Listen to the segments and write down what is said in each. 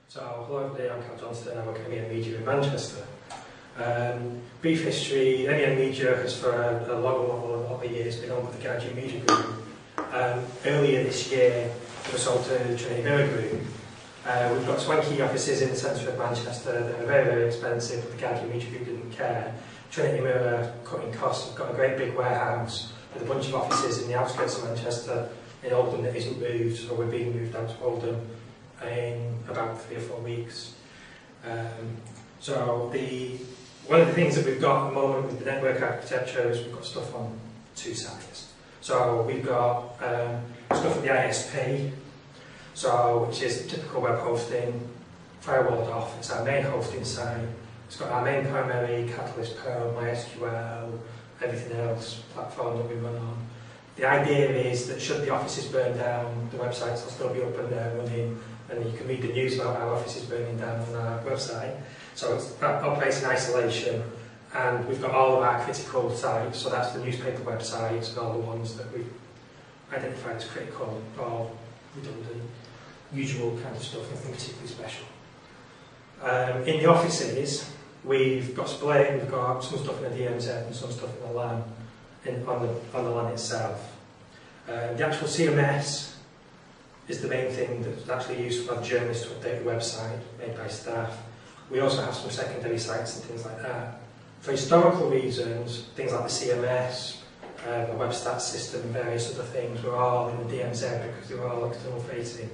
So, hello everybody, I'm Johnstone, I work at MEN Media in Manchester. Brief history, MEN Media has for a lot of years been on with the Guardian Media Group. Earlier this year, we were sold to Trinity Mirror Group. We've got swanky offices in the centre of Manchester that are very, very expensive, but the Guardian Media Group didn't care. Trinity Mirror, cutting costs, have got a great big warehouse with a bunch of offices in the outskirts of Manchester in Oldham that isn't moved, so we're being moved out to Oldham in about 3 or 4 weeks. One of the things that we've got at the moment with the network architecture is we've got stuff on 2 sides. So we've got stuff at the ISP, which is typical web hosting, firewalled off. It's our main hosting site. It's got our main primary Catalyst Perl, MySQL, everything else platform that we run on. The idea is that should the offices burn down, the websites will still be up and running, and you can read the news about our offices burning down on our website. So that operates in isolation, and we've got all of our critical sites, so that's the newspaper websites and all the ones that we've identified as critical or redundant, usual kind of stuff, nothing particularly special. In the offices, we've got split, we've got some stuff in the DMZ and some stuff in the LAN, on the LAN itself. The actual CMS is the main thing that's actually used for journalists to update the website, made by staff. We also have some secondary sites and things like that. For historical reasons, things like the CMS, the web stats system and various other things were all in the DMZ because they were all external facing.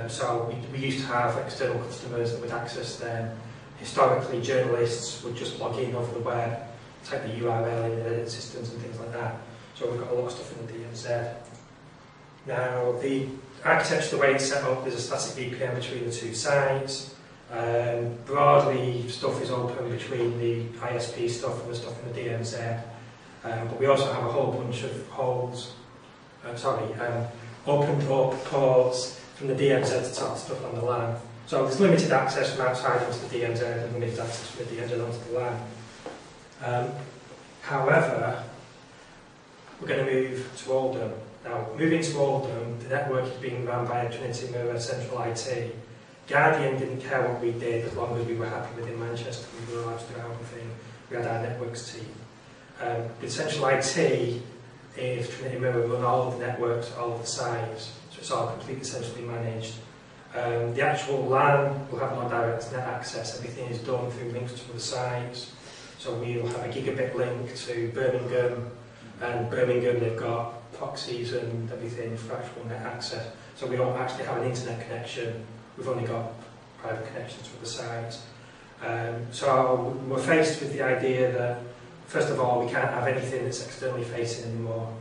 So we used to have external customers that would access them. Historically, journalists would just log in over the web, type the URL in edit systems and things like that. So we've got a lot of stuff in the DMZ. Now, the architecture, the way it's set up, there's a static VPN between the 2 sites. Broadly, stuff is open between the ISP stuff and the stuff in the DMZ. But we also have a whole bunch of opened up ports from the DMZ to talk stuff on the LAN. So there's limited access from outside onto the DMZ and limited access from the DMZ onto the LAN. However, we're going to move to Oldham. Now, moving to Oldham, the network is being run by Trinity Mirror Central IT. Guardian didn't care what we did as long as we were happy within Manchester. We were allowed to do our own thing. We had our networks team. With Central IT, if Trinity Mirror run all of the networks, all of the sites, so it's all completely centrally managed. The actual LAN will have no direct net access. Everything is done through links to the sites. So we'll have a gigabit link to Birmingham, and Birmingham they've got proxies and everything for actual net access. So we don't actually have an internet connection. We've only got private connections to the sites. So we're faced with the idea that, first of all, we can't have anything that's externally facing anymore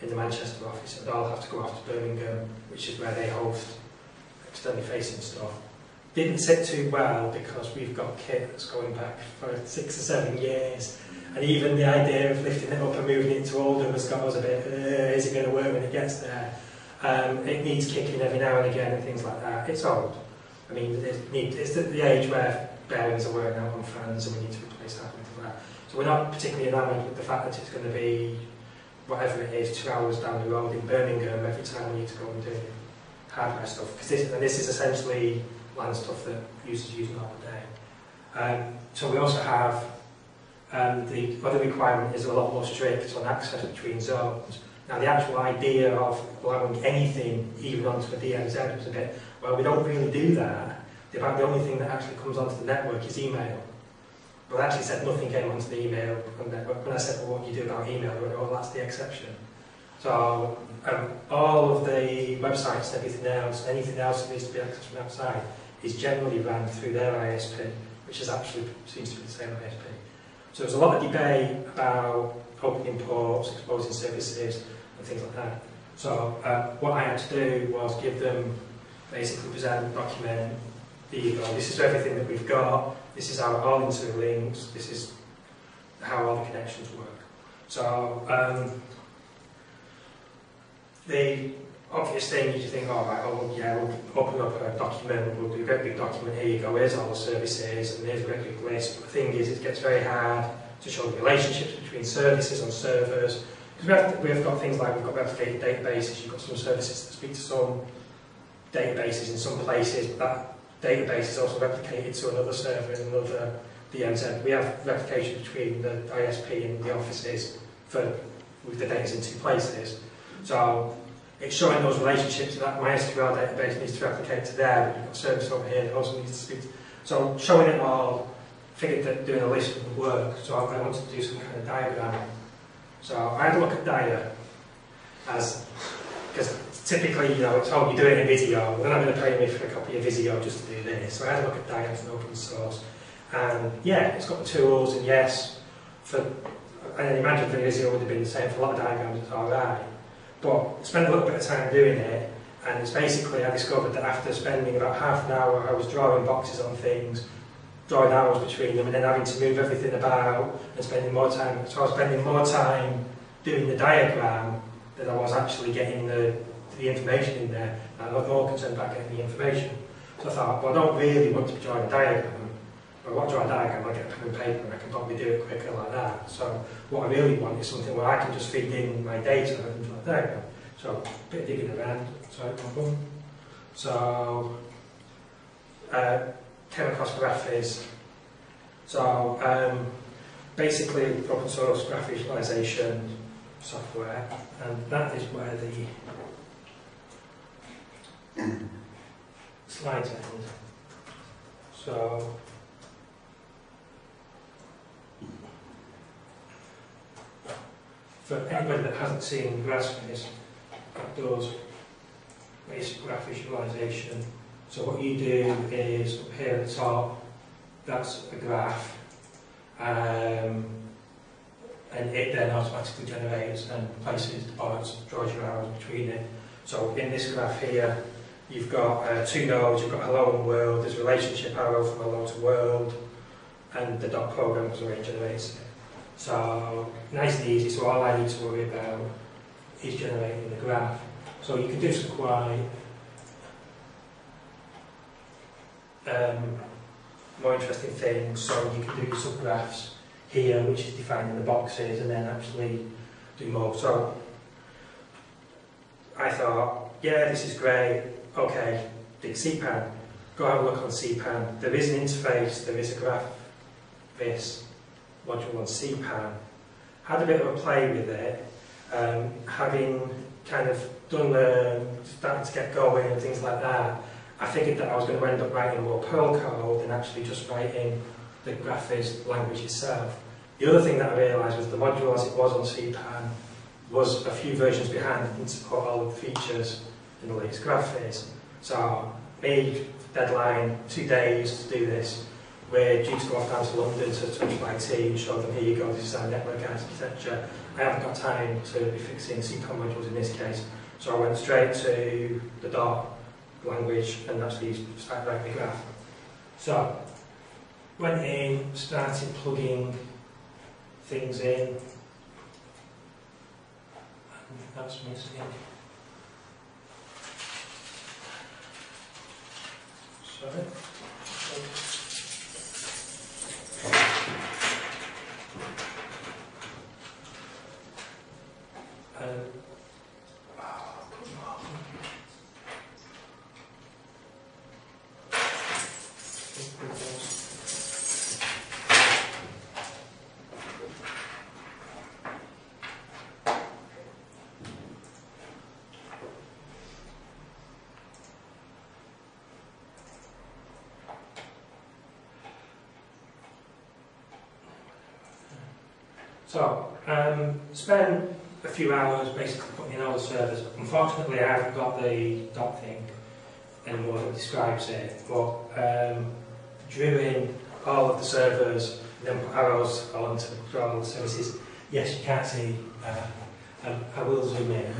in the Manchester office. It all have to go off to Birmingham, which is where they host externally facing stuff. Didn't sit too well because we've got kit that's going back for 6 or 7 years, and even the idea of lifting it up and moving it to Oldham has got us a bit, is it going to work when it gets there? It needs kicking every now and again and things like that. It's old. I mean, it's at the age where bearings are wearing out on fans and we need to replace that and things like that. So we're not particularly enamoured with the fact that it's going to be, whatever it is, 2 hours down the road in Birmingham every time we need to go and do hardware stuff. Because this is essentially LAN stuff that users use all the day. So we also have the other requirement is a lot more strict on access between zones. Now the actual idea of allowing anything even onto a DMZ was a bit, well, we don't really do that. The only thing that actually comes onto the network is email. But I actually said nothing came onto the email network. When I said, well, what do you do about email? They went, oh, that's the exception. So all of the websites and everything else, anything else that needs to be accessed from outside, is generally run through their ISP, which is actually seems to be the same ISP. So there's a lot of debate about opening ports, exposing services, and things like that. So what I had to do was give them, basically present, document, this is everything that we've got, this is how it all interlinks, this is how all the connections work. So the obvious thing is you think, all right, oh yeah, we'll open up a document, we'll do a great big document, here you go, here's all the services, and here's a great big list. But the thing is, it gets very hard to show the relationships between services and servers. Because we've got things like, we've got replicated databases, you've got some services that speak to some databases in some places, but that database is also replicated to another server in another DMZ. We have replication between the ISP and the offices with the data in two places. So it's showing those relationships that my SQL database needs to replicate to there, but you've got a service over here that also needs to speak to. So showing it all, figured that doing a list would work, so I wanted to do some kind of diagram. So I had to look at dia because typically, you know, it's how you do it in video, they're not going to pay me for a copy of Visio just to do this. So I had to look at dia as an open source. And yeah, it's got the tools, and yes, and imagine for Visio would have been the same for a lot of diagrams, it's alright. But I spent a little bit of time doing it, and it's basically, I discovered that after spending about half an hour, I was drawing boxes on things, drawing arrows between them, and then having to move everything about, and spending more time. So I was spending more time doing the diagram than I was actually getting the information in there. And I was more concerned about getting the information. So I thought, well, I don't really want to be drawing a diagram. If I want to draw a diagram, I'll get a pen and paper, and I can probably do it quicker like that. So what I really want is something where I can just feed in my data and draw a diagram. So a bit of digging around, so came across Graphiz. So basically open source graph visualization software, and that is where the slides end. So for anybody that hasn't seen Graphiz, that does basic graph visualization. So what you do is, up here at the top, that's a graph, and it then automatically generates and places the points, draws your arrows between it. So in this graph here, you've got two nodes, you've got hello and world, there's a relationship arrow from hello to world, and the dot program is where it generates it. So nice and easy, so all I need to worry about is generating the graph. So you can do some quite more interesting things. So you can do subgraphs here, which is defining the boxes, and then actually do more. So I thought, yeah, this is great. Okay, dig CPAN. Go have a look on CPAN. There is an interface, there is a graph, this module on CPAN. Had a bit of a play with it, having kind of done starting to get going and things like that. I figured that I was going to end up writing more Perl code than actually just writing the Graphiz language itself. The other thing that I realised was the module as it was on CPAN was a few versions behind and didn't support all of the features in the latest Graphiz. So, me, deadline, 2 days to do this. We're due to go off down to London to touch my team, show them, here you go, this is our network architecture. I haven't got time to be fixing CPAN modules in this case, so I went straight to the dot language and actually started writing the graph. So, went in, started plugging things in, and that's missing. Sorry. So, spent a few hours basically putting in all the servers. Unfortunately, I haven't got the dot thing anymore that describes it, but drew in all of the servers and then put arrows onto all the services. Yes, you can't see, I will zoom in.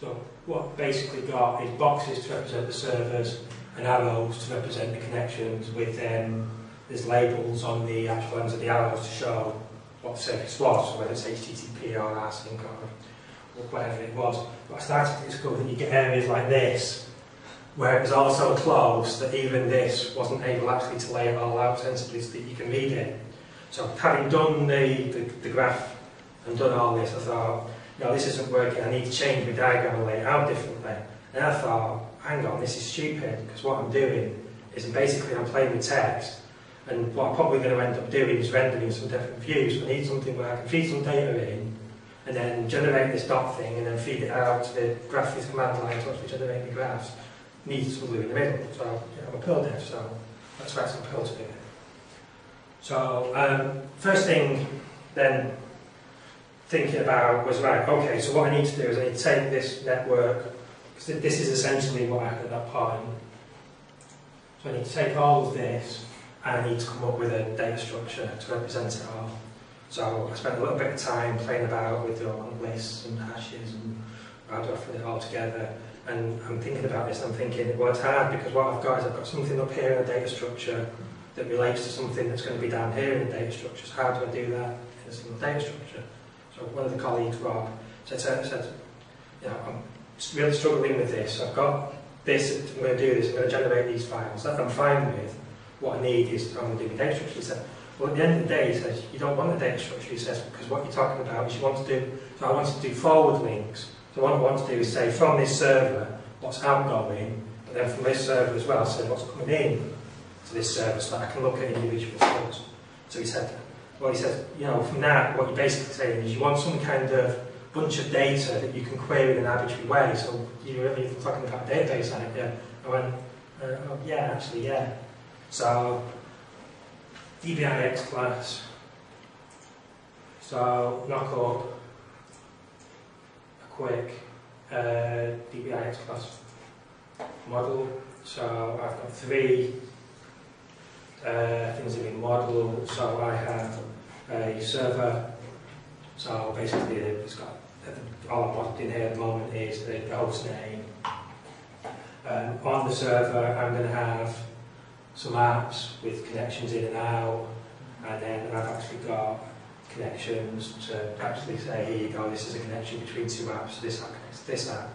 So, what basically got is boxes to represent the servers and arrows to represent the connections with there's labels on the actual ends of the arrows to show what the service was, so whether it's HTTP or rsync or whatever it was. But I started to discover that you get areas like this, where it was all so close that even this wasn't able actually to lay it all out sensibly so that you can read it. So having done the graph and done all this, I thought, no, this isn't working, I need to change my diagram and lay it out differently. And I thought, hang on, this is stupid, because what I'm doing is basically I'm playing with text, and what I'm probably going to end up doing is rendering some different views. So I need something where I can feed some data in, and then generate this dot thing, and then feed it out to the graph these command lines to actually generate the graphs. Need some glue in the middle. So I'm a Perl dev, so let's write some Perl to do it. So first thing then thinking about was, right, okay, so what I need to do is I need to take this network, because this is essentially what I had at that point. So I need to take all of this, and I need to come up with a data structure to represent it all. So I spent a little bit of time playing about with the lists and hashes and how do I put it all together. And I'm thinking about this, and I'm thinking, well, it's hard because what I've got is I've got something up here in a data structure that relates to something that's going to be down here in the data structure. So how do I do that in a single data structure? So one of the colleagues, Rob, said, you know, I'm really struggling with this. I've got this, I'm going to do this, I'm going to generate these files. That I'm fine with. What I need is, I'm going to do my data structure. He said, well, at the end of the day, he says, you don't want a data structure, he says, because what you're talking about is you want to do, so I want to do forward links. So what I want to do is say, from this server, what's outgoing, but then from this server as well, say what's coming in to this server, so that I can look at individual things. So he said, well, he said, you know, from that, what you're basically saying is you want some kind of bunch of data that you can query in an arbitrary way. So you're really talking about a database, aren't you? I went, oh, yeah, actually, yeah. So, DBIX class. So, knock up a quick DBIX class model. So, I've got three things in the model. So, I have a server. So, basically, it's got all I've modeled in here at the moment is the host name. On the server, I'm going to have some apps with connections in and out, and then I've actually got connections to actually say, here you go, this is a connection between two apps, this app connects to this app.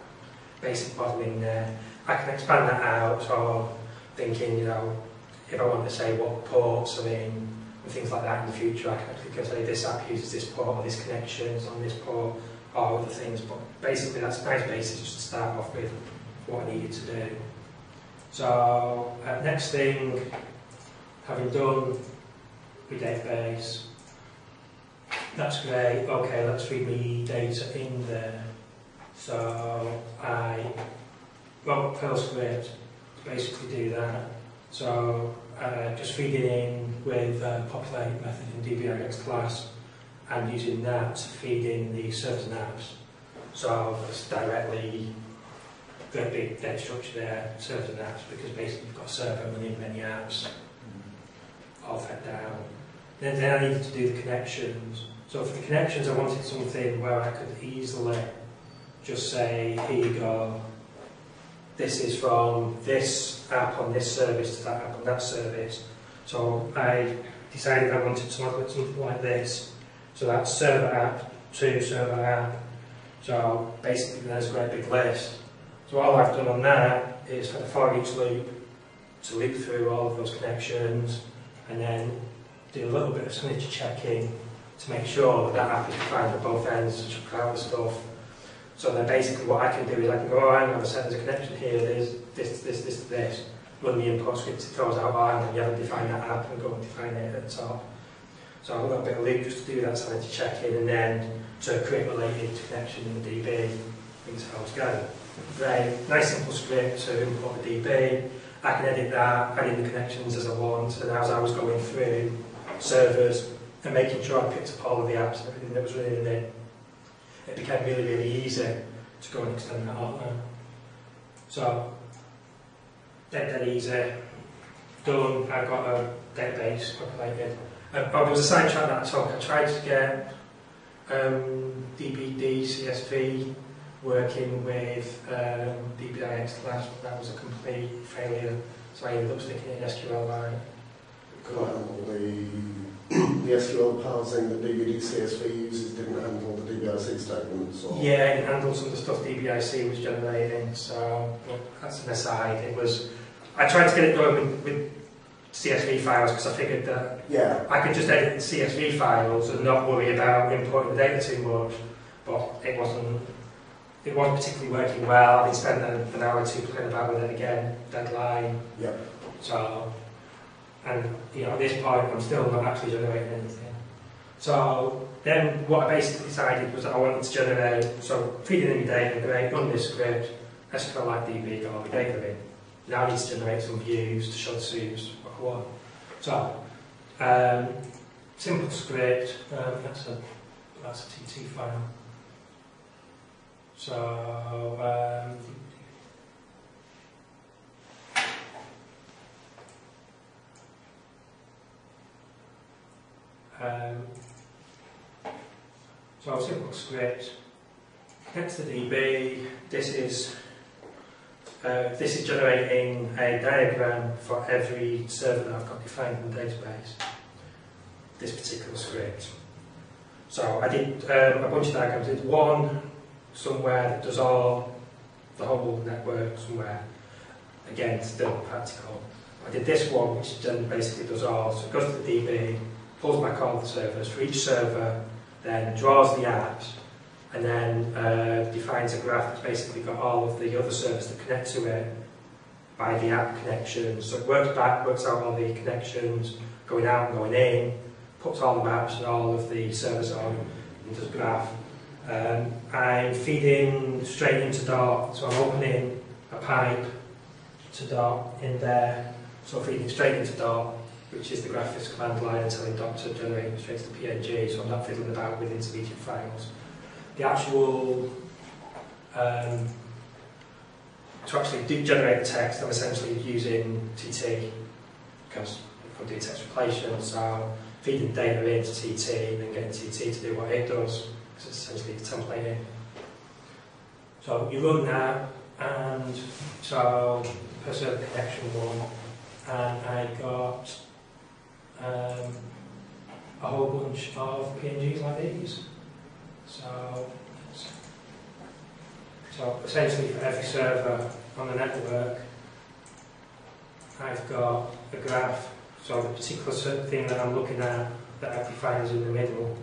Basic modelling there. I can expand that out, so thinking, you know, if I want to say what ports are in, and things like that in the future, I can actually say this app uses this port, or this connection is on this port, or other things, but basically that's a nice basis just to start off with what I needed to do. So, next thing, having done my database, that's great, okay, let's read my data in there. So, I wrote a Perl script to basically do that. So, just feeding in with populate method in DBIX class and using that to feed in the servers and apps. So, it's directly great big data structure there, servers and apps, because basically you've got a server running many apps, all fed down. Then I needed to do the connections. So for the connections, I wanted something where I could easily just say, here you go, this is from this app on this service to that app on that service. So I decided I wanted to model it something like this. So that's server app to server app. So basically there's a great big list. So all I've done on that is for the for each loop to loop through all of those connections and then do a little bit of sanity checking to make sure that that app is defined at both ends, check out the stuff. So then basically what I can do is I can go, oh, hang on a second, there's a connection here, there's this, run the import script, it throws out, oh, hang on, you haven't defined that app, and go and define it at the top. So a little bit of loop just to do that sanity checking and then to create related connection in the DB, things how it's going. Great, nice simple script to import the DB. I can edit that, add in the connections as I want, and as I was going through servers and making sure I picked up all of the apps and everything that was running in it, it became really, really easy to go and extend that out now. So, dead easy, done, I've got a database populated. There was a side track that I took. I tried to get DBD CSV working with DBIX class, but that was a complete failure, so I ended up sticking it in SQLite. The SQL parsing that DBD CSV uses didn't handle the DBIC statements? Or? Yeah, it handled some of the stuff DBIC was generating, so that's an aside. It was, I tried to get it going with CSV files because I figured that I could just edit the CSV files and not worry about importing the data too much, but it wasn't it wasn't particularly working well. I've spent an hour or two playing about with it again, deadline. Yeah. So, and you know, at this point, I'm still not actually generating anything. So then what I basically decided was that I wanted to generate, so feeding in your data, great, run this script, SQLite DB, got all the data in. Now I need to generate some views to show the students what I want. So, simple script, that's a TT file. So, so a simple script, connects to DB, this is generating a diagram for every server that I've got defined in the database, this particular script. So I did a bunch of diagrams. I did one somewhere that does the whole network somewhere. Again, still practical. I did this one, which then basically does all. So it goes to the DB, pulls back all the servers for each server, then draws the apps, and then defines a graph that's basically got all of the other servers that connect to it by the app connections. So it works out all the connections, going out and going in, puts all the maps and all of the servers on into the graph. I'm feeding straight into Dart, so I'm opening a pipe to Dart in there, so feeding straight into Dart, which is the graphics command line, and telling Dart to generate straight to PNG, so I'm not fiddling about with intermediate files. The actual, to actually generate the text, I'm essentially using TT, because I can do text replacement, so feeding data into TT and then getting TT to do what it does, because it's essentially templating. So you run that, and so per server connection 1, and I got a whole bunch of PNGs like these. So essentially for every server on the network, I've got a graph. So the particular thing that I'm looking at that I've defined is in the middle.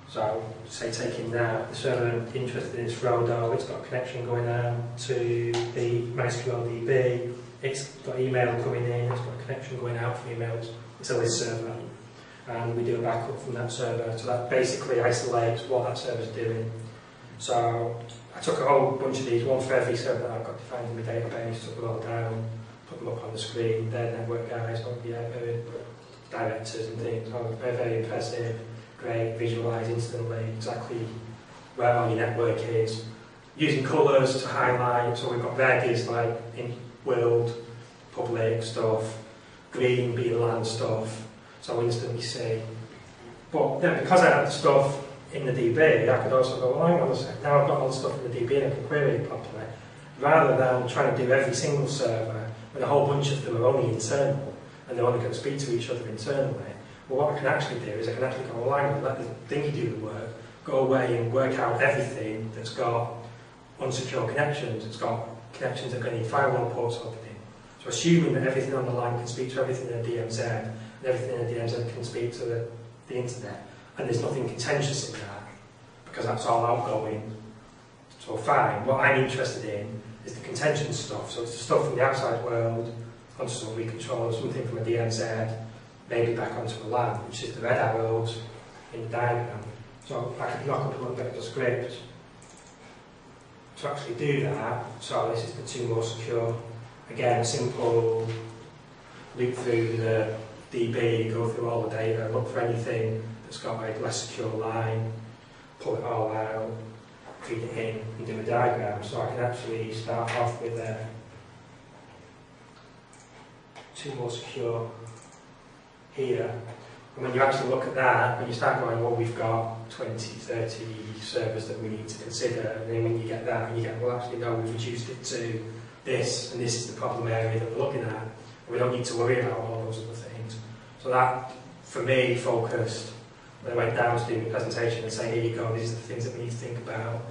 So say taking that, the server I'm interested in is Frodo, it's got a connection going out to the MySQL DB, it's got email coming in, it's got a connection going out for emails to this server. And we do a backup from that server, so that basically isolates what that server's doing. So I took a whole bunch of these, one for every server that I've got defined in my database, took them all down, put them up on the screen. They're network guys, not the directors and things. Oh, very, very impressive, great, visualise instantly exactly where all your network is. Using colours to highlight, so we've got red is like in world, public stuff, green being LAN stuff, so instantly see. But then because I had the stuff in the DB, I could also go, well, hang on a sec, now I've got all the stuff in the DB and I can query it properly, rather than trying to do every single server when a whole bunch of them are only internal and they're only going to speak to each other internally. Well, what I can actually do is I can actually go, well, hang on, let the thingy do the work, go away and work out everything that's got unsecure connections, it's got connections that are going to need firewall ports opening. So assuming that everything on the line can speak to everything in a DMZ, and everything in a DMZ can speak to the internet, and there's nothing contentious in that, because that's all outgoing. So fine, what I'm interested in is the contention stuff, so it's the stuff from the outside world, onto some recontrol, something from a DMZ, maybe back onto a LAN, which is the red arrows in the diagram. So I could knock up a little bit of the script to actually do that. So this is the two more secure. Again, simple loop through the DB, go through all the data, look for anything that's got a less secure line, pull it all out, feed it in and do a diagram. So I can actually start off with two more secure here. And when you actually look at that, when you start going, well, we've got 20, 30 servers that we need to consider, and then when you get that, and you get, well, actually, no, we've reduced it to this, and this is the problem area that we're looking at, and we don't need to worry about all those other things. So that, for me, focused, when I went down to do the presentation and say, here you go, these are the things that we need to think about.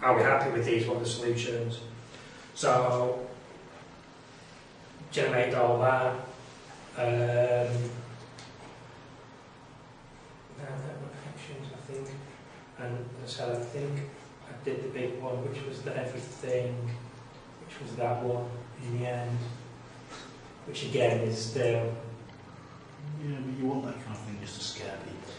Are we happy with these? What are the solutions? So, generated all that. Network connections, I think, and so I think I did the big one, which was the everything, which was that one in the end, which again is still... Yeah, but you want that kind of thing just to scare people.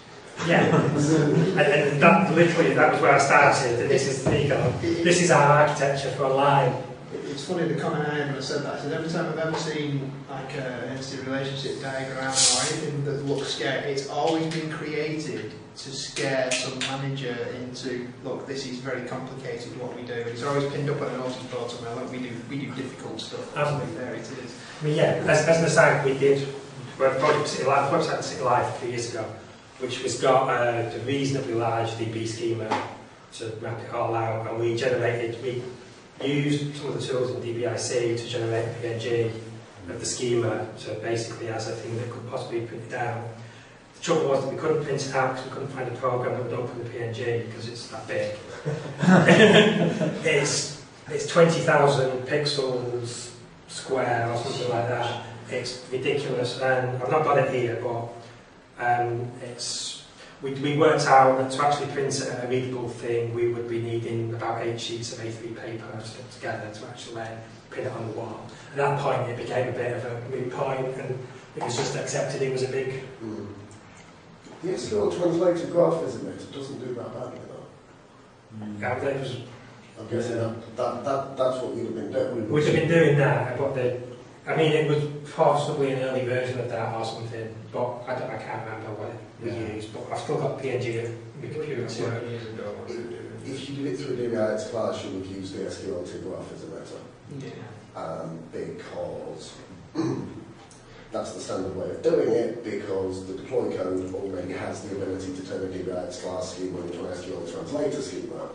Yeah, and that literally, that was where I started, and this is, there you go, this is our architecture for online. It's funny, the comment I had when I said that, I said every time I've ever seen like an entity relationship diagram or anything that looks scary, it's always been created to scare some manager into, look, this is very complicated what we do. It's always pinned up on a notice board somewhere, look, we do difficult stuff. Absolutely. There it is. I mean, yeah, as an aside, we did, we had a project City Live, the website City Live a few years ago, which was got a reasonably large DB schema to map it all out, and we used some of the tools in DBIC to generate a PNG of the schema, so basically as a thing that could possibly be printed out. The trouble was that we couldn't print it out because we couldn't find a program that would open the PNG because it's that big. it's 20,000 pixels square or something like that. It's ridiculous, and I've not got it here, but we worked out that to actually print a readable thing, we would be needing about 8 sheets of A3 paper stuck together to actually pin it on the wall. At that point, it became a bit of a moot point, and it was just accepted it was a big... The SQL translated graph, isn't it? It doesn't do that badly, though. I'm guessing that's what we'd have been doing. We'd have been doing that, but I mean, it was possibly an early version of that or something, but I can't remember what we used, but I've still got PNG in my computer. 2 years ago. If you did it through DBIX class, you would use the SQLT graph as a meta. Yeah. Because that's the standard way of doing it, because the deploy code already has the ability to turn a DBIX class schema into an SQL translator schema,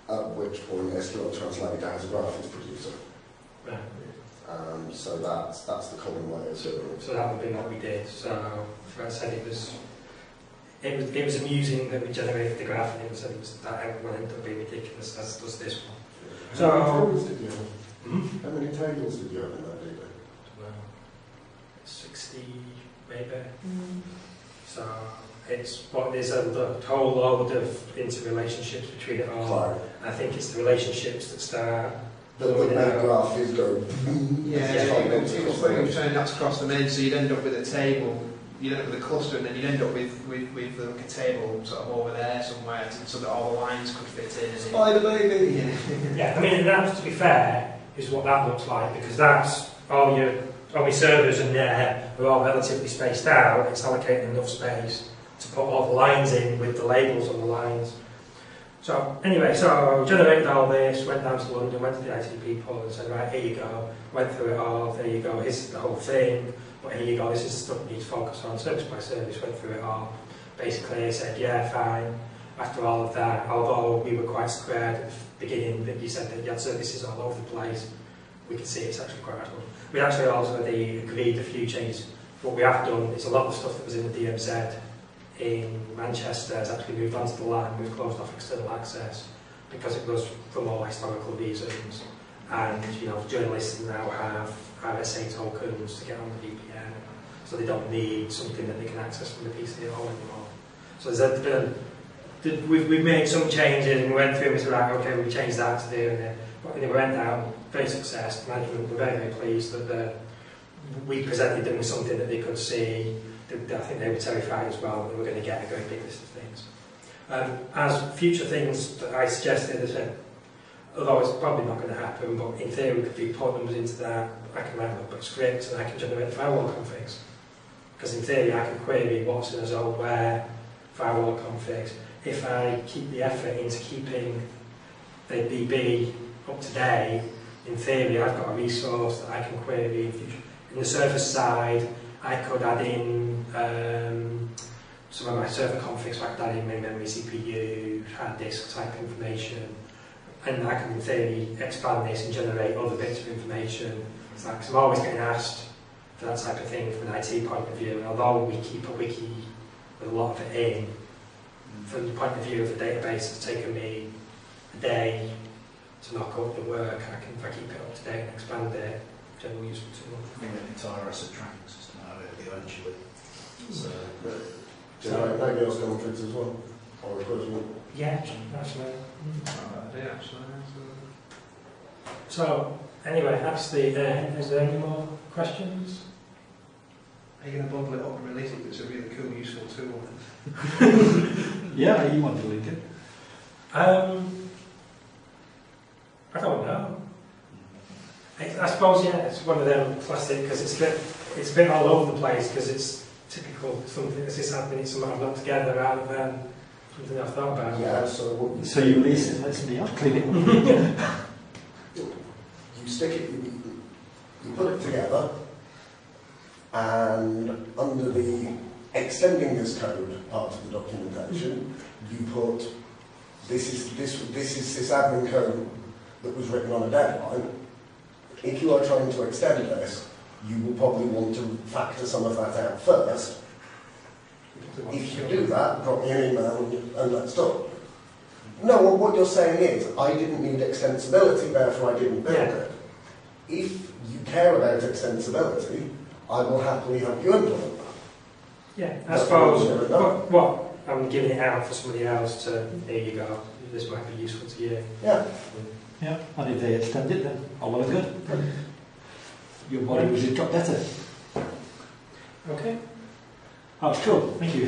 at which point SQL translator has a graphics producer. Right. So that's the common way of doing it. So that would be what we did. So I said it was amusing that we generated the graph, and it was that will end up being ridiculous as does this one. So how many tables did you have? How many tables did you have in that data? Well, 60 maybe. So there's a whole load of interrelationships between it all. Right. I think it's the relationships that start. The main graph is going. Yeah, it was when you turn that across the main, so you'd end up with a table, you'd end up with a cluster, and then you'd end up with like a table sort of over there somewhere, so that all the lines could fit in. Spider baby! Yeah, I mean, that, to be fair, is what that looks like, because that's all your servers in there are all relatively spaced out. It's allocating enough space to put all the lines in with the labels on the lines. So anyway, so generated all this, went down to London, went to the IT people and said, right, here you go, went through it all, there you go, here's the whole thing, but here you go, this is the stuff you need to focus on, service by service, went through it all. Basically I said, yeah, fine. After all of that, although we were quite squared at the beginning, that you said that you had services all over the place, we could see it's actually quite good. We actually also agreed a few changes. What we have done is a lot of the stuff that was in the DMZ in Manchester has actually moved onto the LAN. We've closed off external access because it was for more historical reasons. And journalists now have RSA tokens to get on the VPN, so they don't need something that they can access from the PC at home anymore. So we've made some changes, and we went through and we said, right, okay, we changed that to do, and but we went down, very successful. Management were very, very pleased that we presented them with something that they could see. I think they were terrified as well that we were going to get a great big list of things. As future things that I suggested, I said, although it's probably not going to happen, but in theory, if you put numbers into that, I can write up scripts and I can generate the firewall configs. Because in theory, I can query what's in a zone where firewall configs. If I keep the effort into keeping the DB up to date, in theory, I've got a resource that I can query in future. In the server side, I could add in some of my server configs, so I could add in main memory, CPU, hard disk type information, and I can in theory expand this and generate other bits of information. It's like, 'cause I'm always getting asked for that type of thing from an IT point of view, and although we keep a wiki with a lot of it in, from the point of view of the database, it's taken me a day to knock up the work. If I keep it up to date and expand it, generally useful tool. I mean, an entire asset tracking system out of it eventually. So, Generate maybe else configs as well, or equivalent. Yeah, absolutely. idea, actually. So, anyway, that's the end. Is there any more questions? Are you going to bundle it up and release it? It's a really cool, useful tool. Yeah, you want to link it. I don't know. I suppose, yeah, it's one of them classic, because it's a bit all over the place, because it's typical something that's sysadmin, it's something I've knocked together rather than something I've thought about. Yeah, so So you release it, let somebody else clean it. you stick it, you put it together, and under the extending this code part of the documentation, you put this is sysadmin code that was written on a deadline. If you are trying to extend this, you will probably want to factor some of that out first. If you do that, drop me an email and let's talk. No, well, what you're saying is, I didn't need extensibility, therefore I didn't build it. If you care about extensibility, I will happily help you implement that. Yeah, I suppose what I'm giving it out for somebody else to, there you go, this might be useful to you. Yeah. Yeah, and if they extend it, then all well and good. Your body was got better. Okay. That was cool, thank you.